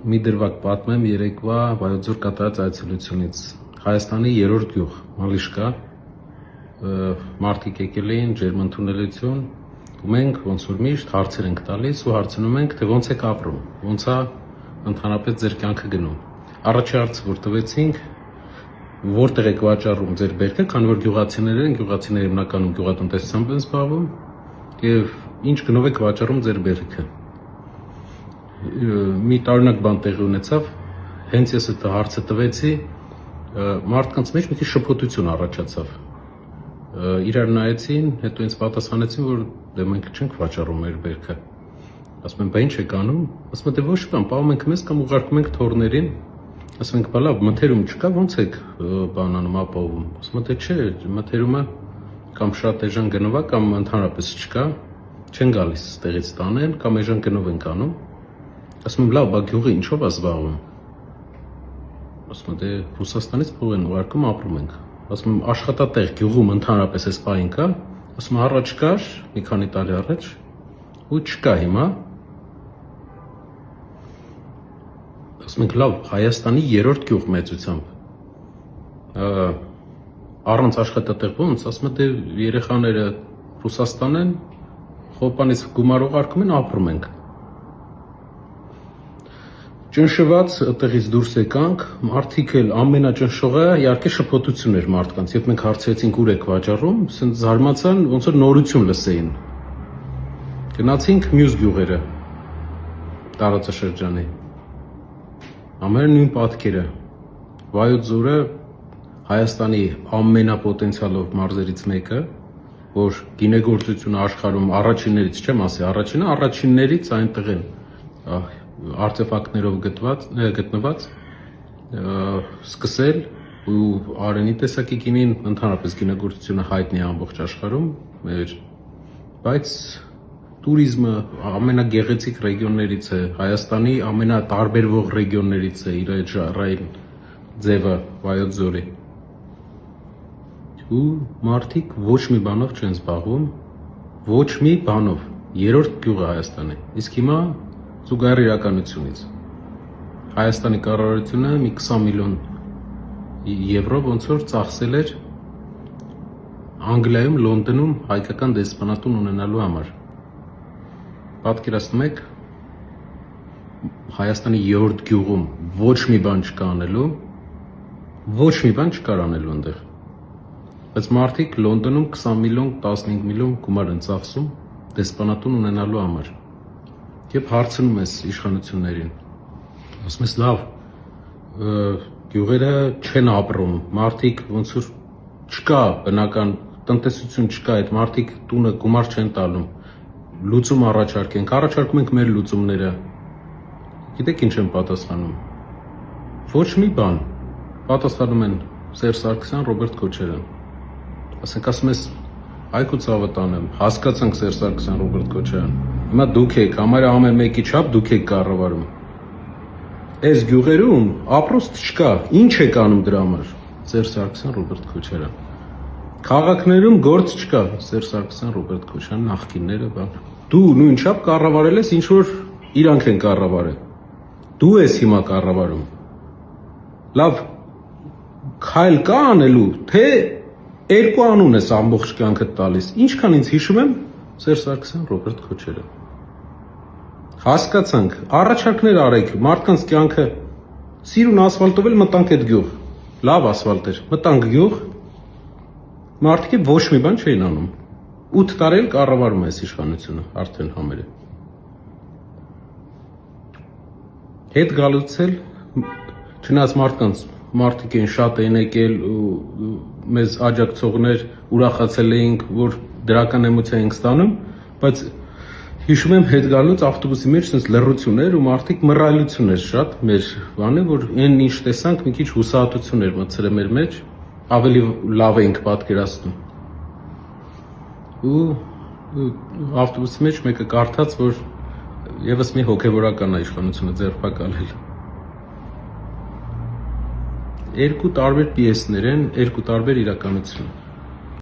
մի դրվագ պատմեմ երեկվա Վայոց ձոր կատարած այցելությունից։ Հայաստանի երրորդ գյուղ Մալիշկա, մարդիկ եկել էին ջերմընդունելություն, ու մենք ոնց որ միշտ հարցեր ենք տալիս ու հարցնում ենք, թե ոնց եք ապրում, ոնց է ընդհանրապես ձեր կյանքը գնում։ Առաջի հարցը, որ տվեցինք, որտեղ եք վաճառում ձեր բերքը, քանի որ գյուղացիներ են, գյուղացիները հիմնականում գյուղատնտեսությամբ են զբաղվում, եւ ինչ գնով եք վաճառում ձեր բերքը։ Մի տարօրինակ բան տեղի ունեցավ, հենց ես այդ հարցը տվեցի, մարդկանց մեջ մի քիչ շփոթություն առաջացավ։ Իրար նայեցին, հետո ինձ պատասխանեցին, որ դե մենք չենք վաճառում մեր բերքը։ Ասում եմ, բա ինչ եք անում։ Ասում եմ, դե ոչ բան, պահում ենք մեզ կամ ուղարկում ենք թորներին։ Ասում ենք, բա լավ, մթերում չկա, ոնց եք բանանում ապահովում։ Ասում եմ, դե չէ, մթերումը կամ շատ էժան գնով է, կամ ընդհանրապես չկա, չեն գալիս տեղից տանեն, կամ էժան գնով են անում։ Ասում եմ, լավ, բա գյուղը ինչով է զբաղվում։ Ասում եմ, դե Ռուսաստանից փող են ուղարկում, ապրում ենք։ Ասում եմ, աշխատատեղ գյուղում ընդհանրապես էս պահին կա։ Ասում եմ, առաջ կար, մի քանի տարի առաջ, ու չկա հիմա։ Ասում ենք, լավ, Հայաստանի երրորդ գյուղ մեծությամբ, առանց աշխատատեղ ոնց, ասում եմ, դե երեխաները Ռուսաստան են, խոպանից գումար ուղարկում են, ապրում ենք։ Ճնշված այդտեղից դուրս եկանք, մարդիկ էլ ամենաճնշողը իհարկե շփոթություն էր մարդկանց, երբ մենք հարցրեցինք ուր եք վաճառում, ասենց զարմացան, ոնց որ նորություն լսեին։ Գնացինք մյուս գյուղերը տարածաշրջանի։ Ամեն նույն պատկերը։ Վայոց ձորը Հայաստանի ամենապոտենցիալով մարզերից մեկը, որ գինեգործությունը աշխարհում առաջիններից չեմ ասի, առաջիններից այնտեղ են արտեֆակտներով գտնված, սկսել ու արենի տեսակի գինին ընդհանրապես գինեգործությունը հայտնի է ամբողջ աշխարհում, բայց տուրիզմը ամենագեղեցիկ ռեգիոններից է, Հայաստանի ամենատարբերվող ռեգիոններից է իր այդ ժառային ձևը Վայոց ձորի։ Ու մարդիկ ոչ մի բանով չեն զբաղվում, ոչ մի բանով, երրորդ գյուղը Հայաստանի։ Իսկ հիմա զուգահեռ իրականությունից Հայաստանի կառավարությունը մի 20 միլիոն եվրո ոնց որ ծախսել էր Անգլիայում, Լոնդոնում հայկական դեսպանատուն ունենալու համար։ Պատկերացնում եք, Հայաստանի երրորդ գյուղում ոչ մի բան չկա անելու, ոչ մի բան չկար անելու այնտեղ։ Բայց մարդիկ Լոնդոնում 20 միլիոն, 15 միլիոն գումար են ծախսում դեսպանատուն ունենալու համար։ Եվ հարցնում ես իշխանություններին, ասում ես լավ, գյուղերը չեն ապրում, մարդիկ ոնց որ չկա բնական տնտեսություն չկա, այդ մարդիկ տունը գումար չեն տալու, լուծում առաջարկում ենք մեր լուծումները։ Գիտեք ինչ են պատասխանում։ Ոչ մի բան։ Պատասխանում են Սերժ Սարգսյան, Ռոբերտ Քոչարյան։ Ասում ես այգու ցավը տանեմ, հասկացանք Սերժ Սարգսյան, Ռոբերտ Քոչարյան։ Հիմա դուք եք, համարյա ամեն մեկի չափ դուք եք կառավարում։ Այս գյուղերում ապրոստ չկա, ինչ եք անում դրա համար։ Սերժ Սարգսյան, Ռոբերտ Քոչարյան։ Քաղաքներում գործ չկա, Սերժ Սարգսյան, Ռոբերտ Քոչարյան, նախկինները բան։ Դու նույն չափ կառավարել ես, ինչ որ իրանք են կառավարել։ Դու ես հիմա կառավարում։ Լավ, քայլ կա անելու, թե երկու անուն ես ամբողջ կյանքդ տալիս։ Ինչքան ինձ հիշում եմ, Սերժ Սարգսյան, Ռոբերտ Քոչարյան։ Հասկացանք, առաջարկներ արեք, մարդկանց կյանքը սիրուն ասֆալտով էլ մտանք այդ գյուղ։ Լավ ասֆալտ էր, մտանք գյուղ, մարդիկ ոչ մի բան չէին անում։ 8 տարի էլ կառավարում է այս իշխանությունը, արդեն համերը։ Հետ գալուց էլ, չնայած մարդիկ են շատ են եկել ու մեզ աջակցողներ ուրախացել էինք, որ դրական էմոցիա ենք ստանում, բայց հիշում եմ հետ գալուց ավտոբուսի մեջ sense լռություն էր ու մարդիկ մռայլություն էր շատ մեր բանը, որ այն ինչ տեսանք մի քիչ հուսահատություն էր մտցրել մեր մեջ, ավելի լավ էինք պատկերացնում։ Ու ավտոբուսի մեջ մեկը կարդաց, որ եւս մի հոգեվորական է իշխանությունը ձերբակալել։ Երկու տարբեր պիեսներ են, երկու տարբեր իրականություն։